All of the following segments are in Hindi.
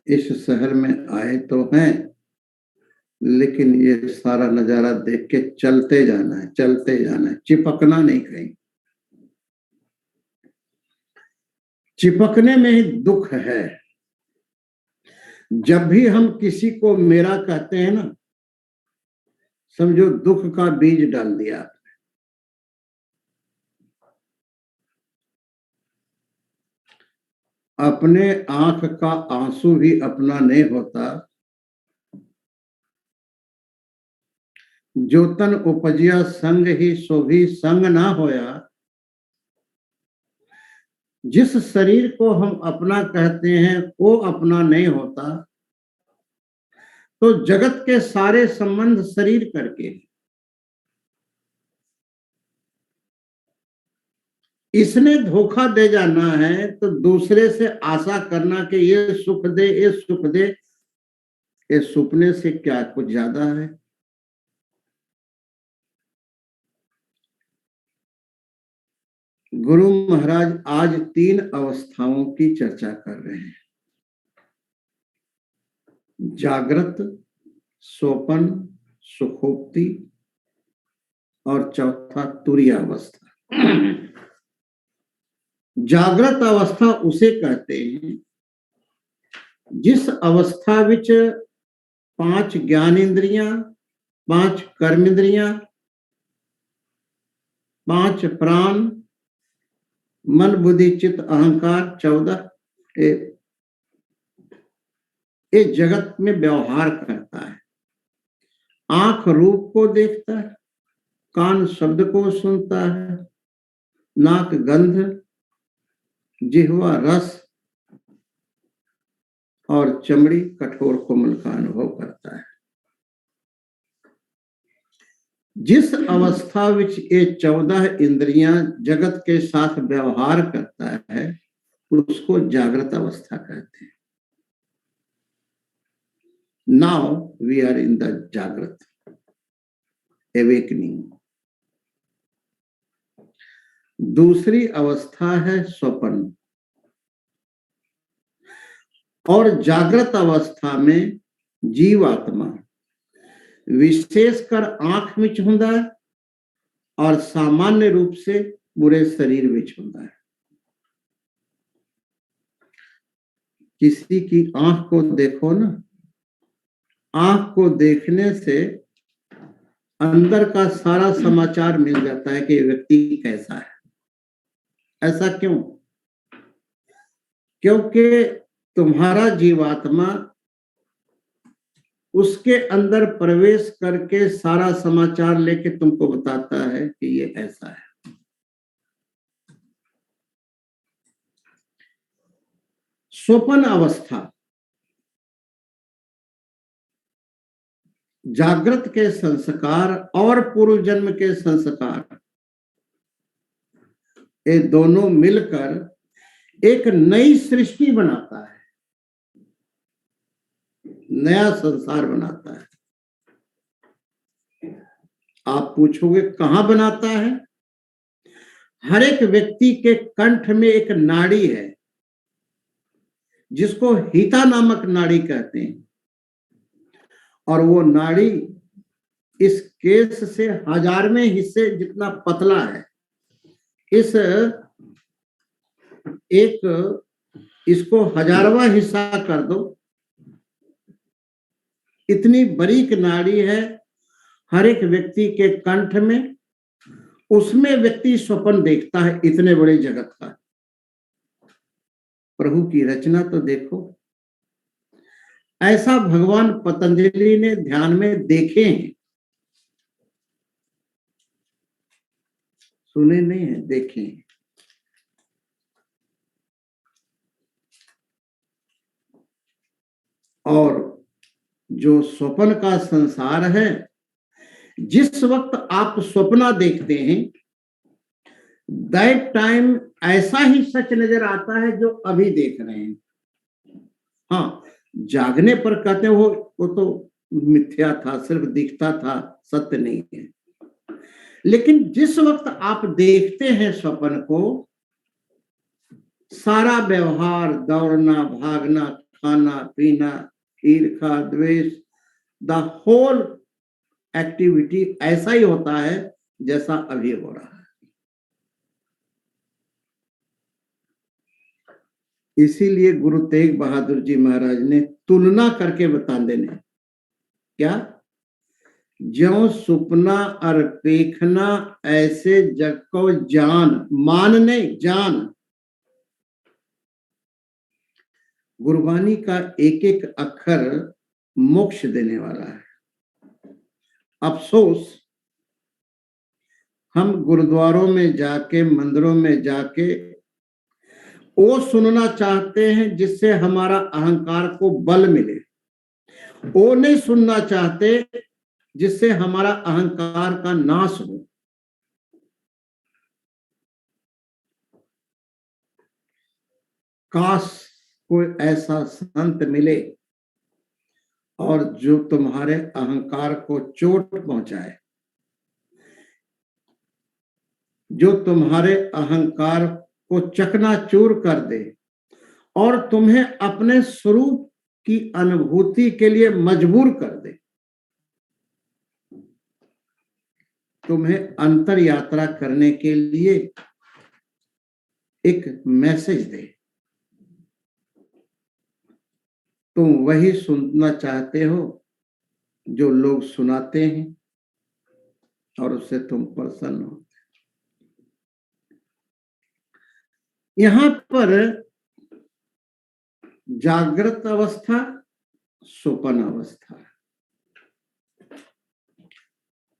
इस शहर में आए तो हैं, लेकिन ये सारा नजारा देख के चलते जाना है, चलते जाना है, चिपकना नहीं कहीं। चिपकने में ही दुख है। जब भी हम किसी को मेरा कहते हैं ना, समझो दुख का बीज डाल दिया। अपने आंख का आंसू भी अपना नहीं होता, जो तन उपजिया संग ही सो भी संग ना होया। जिस शरीर को हम अपना कहते हैं वो अपना नहीं होता, तो जगत के सारे संबंध शरीर करके। इसने धोखा दे जाना है तो दूसरे से आशा करना कि ये सुख दे, ये सुख दे, ये सुपने से क्या कुछ ज्यादा है। गुरु महाराज आज 3 अवस्थाओं की चर्चा कर रहे हैं। जागृत, स्वपन, सुषुप्ति और चौथा तुरीय अवस्था। जागृत अवस्था उसे कहते हैं जिस अवस्था विच 5 ज्ञान इंद्रियां, 5 कर्म इंद्रियां, 5 प्राण, मन बुद्धि चित्त अहंकार 14 ये जगत में व्यवहार करता है। आंख रूप को देखता है, कान शब्द को सुनता है, नाक गंध, जिह्वा रस और चमड़ी कठोर कोमल का अनुभव करता है। जिस अवस्था विच ये 14 इंद्रियां जगत के साथ व्यवहार करता है उसको जागृत अवस्था कहते हैं। Now we are in the जागृत अवेकनिंग। दूसरी अवस्था है स्वप्न। और जागृत अवस्था में जीवात्मा विशेषकर आंख विच हुंदा है और सामान्य रूप से पूरे शरीर विच हुंदा है। किसी की आंख को देखो ना, आंख को देखने से अंदर का सारा समाचार मिल जाता है कि व्यक्ति कैसा है। ऐसा क्यों? क्योंकि तुम्हारा जीवात्मा उसके अंदर प्रवेश करके सारा समाचार लेके तुमको बताता है कि ये ऐसा है। स्वप्न अवस्था जागृत के संस्कार और पूर्व जन्म के संस्कार ये दोनों मिलकर एक नई सृष्टि बनाता है, नया संसार बनाता है। आप पूछोगे कहां बनाता है? हर एक व्यक्ति के कंठ में एक नाड़ी है जिसको हिता नामक नाड़ी कहते हैं, और वो नाड़ी इस केस से 1000वें हिस्से जितना पतला है। इसको 1000वां हिस्सा कर दो, इतनी बारीक नाड़ी है हर एक व्यक्ति के कंठ में। उसमें व्यक्ति स्वप्न देखता है इतने बड़े जगत का। प्रभु की रचना तो देखो। ऐसा भगवान पतंजलि ने ध्यान में देखे हैं, सुने नहीं है, देखे हैं। और जो स्वप्न का संसार है, जिस वक्त आप स्वप्न देखते हैं दैट टाइम ऐसा ही सच नजर आता है जो अभी देख रहे हैं। हाँ, जागने पर कहते हैं वो तो मिथ्या था, सिर्फ दिखता था, सत्य नहीं है। लेकिन जिस वक्त आप देखते हैं स्वप्न को, सारा व्यवहार, दौड़ना, भागना, खाना पीना, ईर्ष्या द्वेष, द होल एक्टिविटी ऐसा ही होता है जैसा अभी हो रहा है। इसीलिए गुरु तेग बहादुर जी महाराज ने तुलना करके बता देने, क्या ज्यों सुपना और पेखना ऐसे जग को जान, मान नहीं जान। गुरबानी का एक एक अक्षर मोक्ष देने वाला है। अफसोस हम गुरुद्वारों में जाके, मंदिरों में जाके वो सुनना चाहते हैं जिससे हमारा अहंकार को बल मिले, वो नहीं सुनना चाहते जिससे हमारा अहंकार का नाश हो। काश कोई ऐसा संत मिले और जो तुम्हारे अहंकार को चोट पहुंचाए, जो तुम्हारे अहंकार को चकनाचूर कर दे और तुम्हें अपने स्वरूप की अनुभूति के लिए मजबूर कर दे, तुम्हें अंतर यात्रा करने के लिए एक मैसेज दे। तुम वही सुनना चाहते हो जो लोग सुनाते हैं और उससे तुम प्रसन्न हो। यहां पर जागृत अवस्था, स्वप्न अवस्था।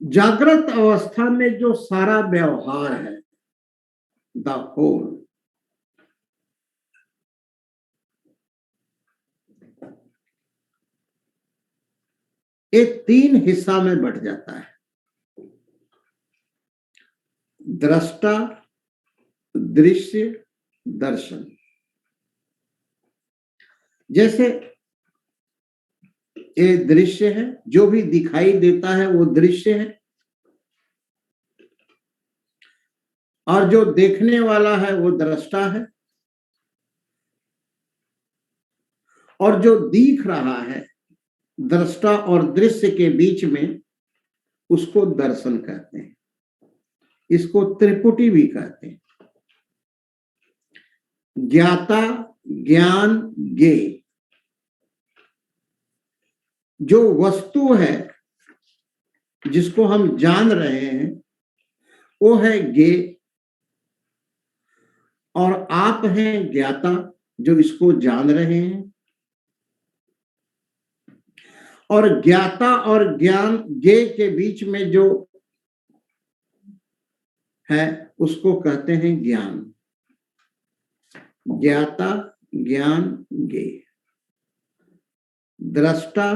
जागृत अवस्था में जो सारा व्यवहार है, द होल, ये तीन हिस्सा में बट जाता है। दृष्टा, दृश्य, दर्शन। जैसे ये दृश्य है, जो भी दिखाई देता है वो दृश्य है, और जो देखने वाला है वो दृष्टा है, और जो दिख रहा है दृष्टा और दृश्य के बीच में, उसको दर्शन कहते हैं। इसको त्रिपुटी भी कहते हैं। ज्ञाता, ज्ञान, ज्ञेय। जो वस्तु है जिसको हम जान रहे हैं वो है ज्ञेय, और आप हैं ज्ञाता जो इसको जान रहे हैं। और ज्ञाता और ज्ञान, ज्ञेय के बीच में जो है उसको कहते हैं ज्ञान। ज्ञाता, ज्ञान, ज्ञेय। दृष्टा,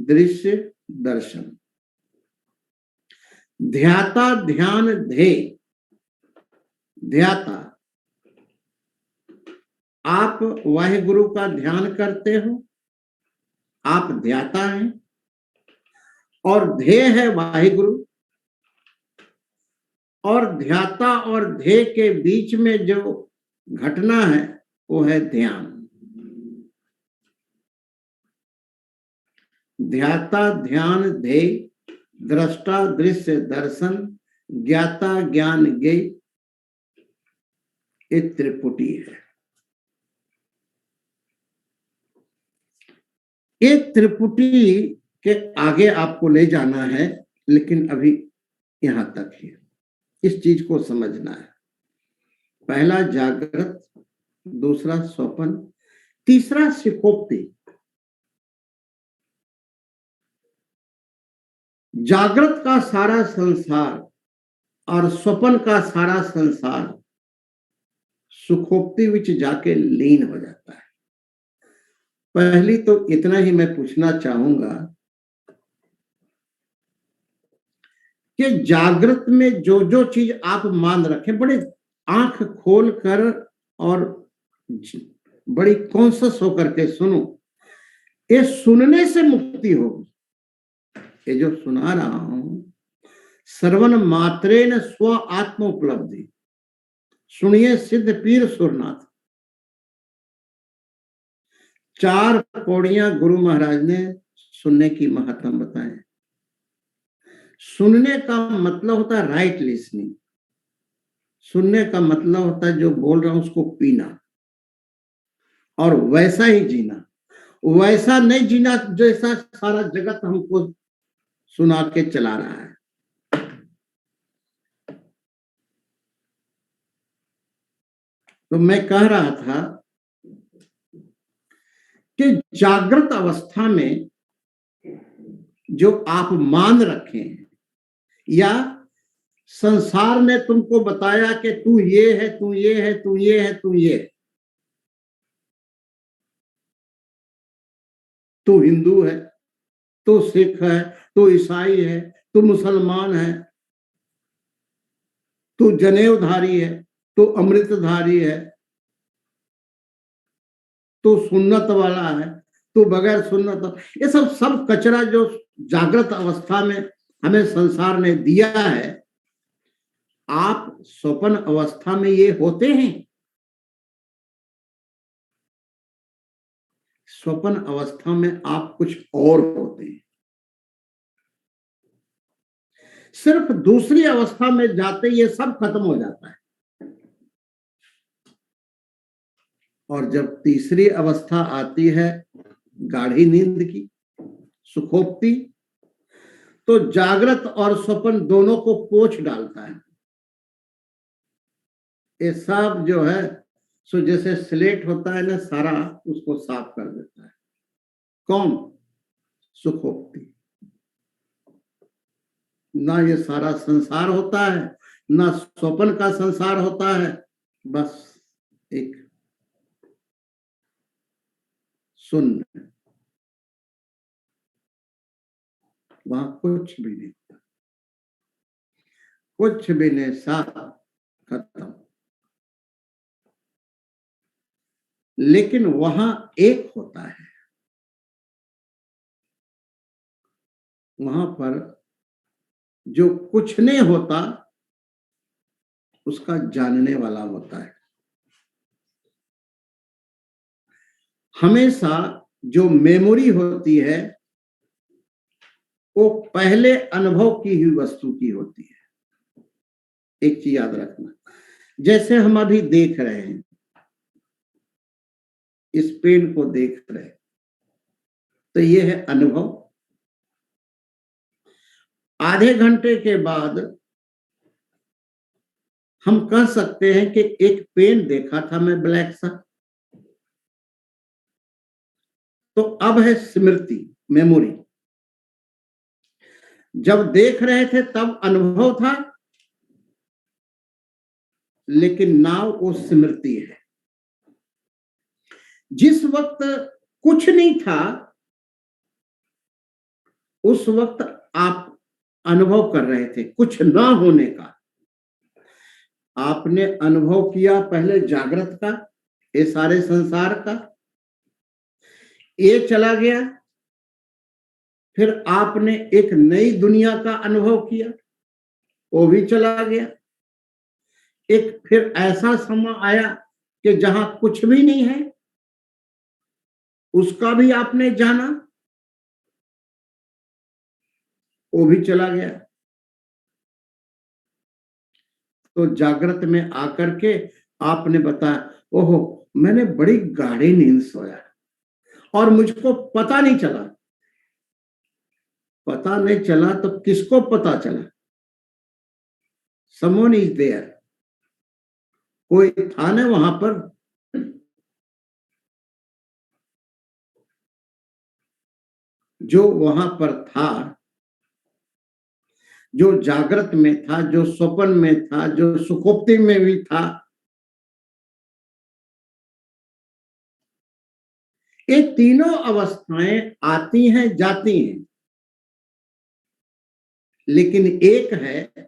दृश्य, दर्शन। ध्याता, ध्यान, ध्येय। ध्याता, आप वाहिगुरु का ध्ययन करते हो, आप ध्याता हैं, और ध्येय है वाहिगुरु। और ध्याता और ध्येय के बीच में जो घटना है वो है ध्यान। ध्याता, ध्यान, ध्येय, दृष्टा, दृश्य, दर्शन, ज्ञाता, ज्ञान, ज्ञेय, ये त्रिपुटी है। ये त्रिपुटी के आगे आपको ले जाना है, लेकिन अभी यहां तक ही। इस चीज को समझना है। पहला जागृत, दूसरा स्वप्न, तीसरा सुषुप्ति। जागृत का सारा संसार और स्वप्न का सारा संसार सुषुप्ति विच जाके लीन हो जाता है। पहली तो इतना ही मैं पूछना चाहूंगा कि जागृत में जो जो चीज आप मान रखें, बड़े आंख खोल कर और बड़ी कॉन्शियस होकर के सुनो, ये सुनने से मुक्ति होगी। ये जो सुना रहा हूं, श्रवण मात्रेन स्व आत्म उपलब्धि। सुनिए सिद्ध पीर सुरनाथ। 4 पौड़ियां गुरु महाराज ने सुनने की महत्व बताए। सुनने का मतलब होता है राइट लिसनिंग। सुनने का मतलब होता है जो बोल रहा हूं उसको पीना और वैसा ही जीना, वैसा नहीं जीना जैसा सारा जगत हमको सुना के चला रहा है। तो मैं कह रहा था कि जागृत अवस्था में जो आप मान रखे हैं या संसार ने तुमको बताया कि तू ये है, तू ये है, तू ये है, तू ये है, तू हिंदू है, तू सिख है, तू ईसाई है, तू मुसलमान है, तू जनेऊधारी है, तू अमृतधारी है, तू सुन्नत वाला है, तू बगैर सुन्नत, ये सब कचरा जो जागृत अवस्था में हमें संसार ने दिया है, आप स्वप्न अवस्था में ये होते हैं। स्वप्न अवस्था में आप कुछ और होते हैं। सिर्फ दूसरी अवस्था में जाते ये सब खत्म हो जाता है और जब तीसरी अवस्था आती है गाढ़ी नींद की, सुखोक्ति, तो जागृत और स्वप्न दोनों को पोंछ डालता है। ये सब जो है सो जैसे स्लेट होता है ना, सारा उसको साफ कर देता है। कौन? सुखोक्ति। ना ये सारा संसार होता है, ना स्वप्न का संसार होता है, बस एक शून्य, वहां कुछ भी नहीं, कुछ भी नहीं, साफ खत्म। लेकिन वहां एक होता है, वहां पर जो कुछ नहीं होता उसका जानने वाला होता है। हमेशा जो मेमोरी होती है वो पहले अनुभव की हुई वस्तु की होती है। एक चीज याद रखना, जैसे हम अभी देख रहे हैं, इस पेन को देख रहे हैं, तो ये है अनुभव। आधे घंटे के बाद हम कह सकते हैं कि एक पेन देखा था मैं ब्लैक सा, तो अब है स्मृति, मेमोरी। जब देख रहे थे तब अनुभव था, लेकिन नाउ वो स्मृति है। जिस वक्त कुछ नहीं था उस वक्त आप अनुभव कर रहे थे कुछ ना होने का। आपने अनुभव किया पहले जागृत का, ये सारे संसार का, ये चला गया, फिर आपने एक नई दुनिया का अनुभव किया, वो भी चला गया। एक फिर ऐसा समय आया कि जहां कुछ भी नहीं है, उसका भी आपने जाना, वो भी चला गया। तो जागृत में आकर के आपने बताया, ओहो मैंने बड़ी गाढ़ी नींद सोया और मुझको पता नहीं चला। पता नहीं चला तो किसको पता चला? समवन इज देयर, कोई था ना वहां पर। जो वहां पर था, जो जागृत में था, जो स्वप्न में था, जो सुखोप्ति में भी था, ये तीनों अवस्थाएं आती हैं जाती हैं, लेकिन एक है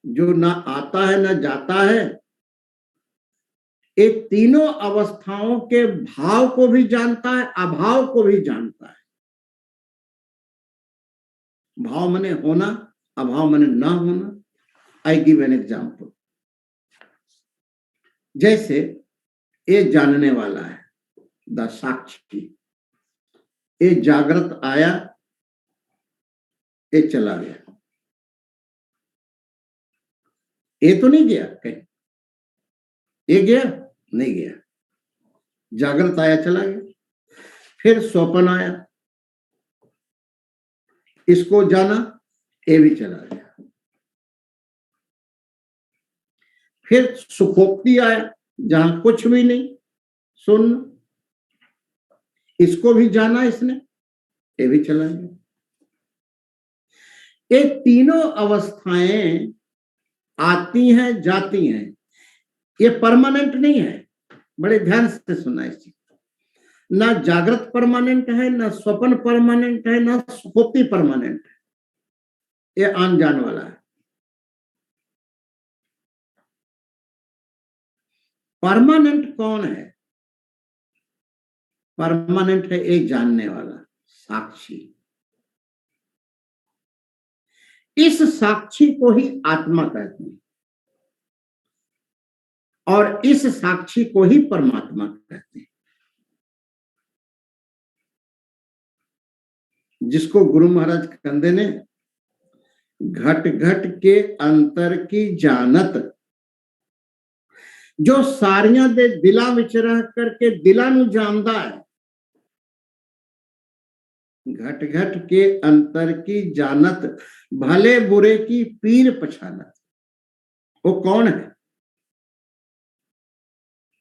जो ना आता है ना जाता है। ये तीनों अवस्थाओं के भाव को भी जानता है, अभाव को भी जानता है। भाव मने होना, अभाव मने ना होना। I give an example. जैसे ये जानने वाला है, द साक्षी, ये जागृत आया, ये चला गया, ये तो नहीं गया कहीं, ये गया नहीं गया, जागृत आया चला गया। फिर स्वप्न आया, इसको जाना, ये भी चला गया। फिर सुखोक्ति आया, जहां कुछ भी नहीं, सुन, इसको भी जाना इसने, ये भी चला गया। ये तीनों अवस्थाएं आती हैं जाती हैं, ये परमानेंट नहीं है। बड़े ध्यान से सुनना इस चीज, ना जागृत परमानेंट है, ना स्वप्न परमानेंट है, ना सुषुप्ति परमानेंट है, ये आन जान वाला है। परमानेंट कौन है? परमानेंट है एक जानने वाला, साक्षी। इस साक्षी को ही आत्मा कहते हैं और इस साक्षी को ही परमात्मा कहते हैं, जिसको गुरु महाराज कंदे ने घट घट के अंतर की जानत, जो सारियां दे दिला विच रह करके दिला नू जानदा है, घट घट के अंतर की जानत, भले बुरे की पीर पछानत। वो कौन है?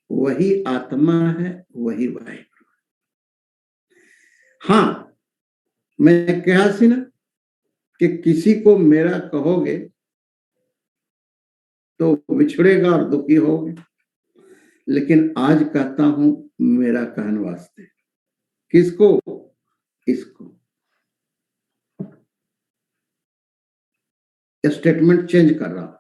वही आत्मा है, वही वाहिगुरु। हाँ, मैं कहा सी ना कि किसी को मेरा कहोगे तो बिछड़ेगा और दुखी होगे, लेकिन आज कहता हूं मेरा कहन वास्ते। किसको? इसको। स्टेटमेंट चेंज कर रहा हूं।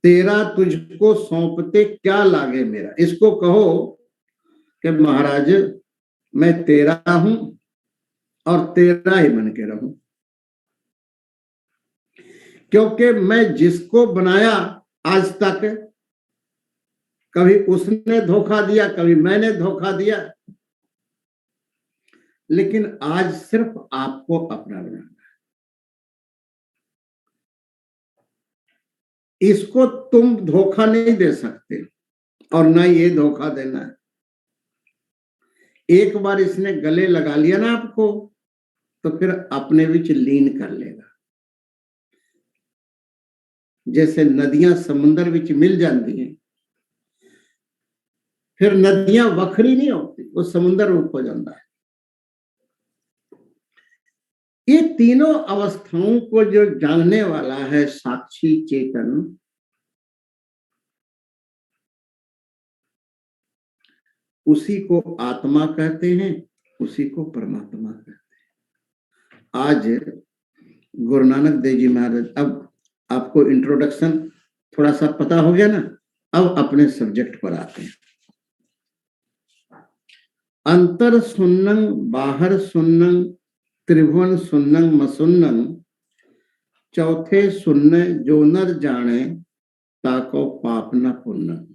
तेरा तुझको सौंपते क्या लागे मेरा, इसको कहो कि महाराज मैं तेरा हूं और तेरा ही बन के रहूं, क्योंकि मैं जिसको बनाया आज तक, कभी उसने धोखा दिया, कभी मैंने धोखा दिया, लेकिन आज सिर्फ आपको अपना बनाना है। इसको तुम धोखा नहीं दे सकते और ना ये धोखा देना है। एक बार इसने गले लगा लिया ना आपको, तो फिर अपने विच लीन कर लेगा। जैसे नदियां समुद्र विच मिल जाती हैं, फिर नदियां वखरी नहीं होती, वो समुद्र रूप हो जाता है। ये तीनों अवस्थाओं को जो जानने वाला है साक्षी चेतन, उसी को आत्मा कहते हैं, उसी को परमात्मा कहते हैं। आज गुरु नानक देव जी महाराज, अब आपको इंट्रोडक्शन थोड़ा सा पता हो गया ना, अब अपने सब्जेक्ट पर आते हैं। अंतर सुन्नंग बाहर सुन्नंग त्रिभुवन सुन्नंग मसुन्नंग, चौथे सुन्न जो नर जाने ताको पाप न पुण्य।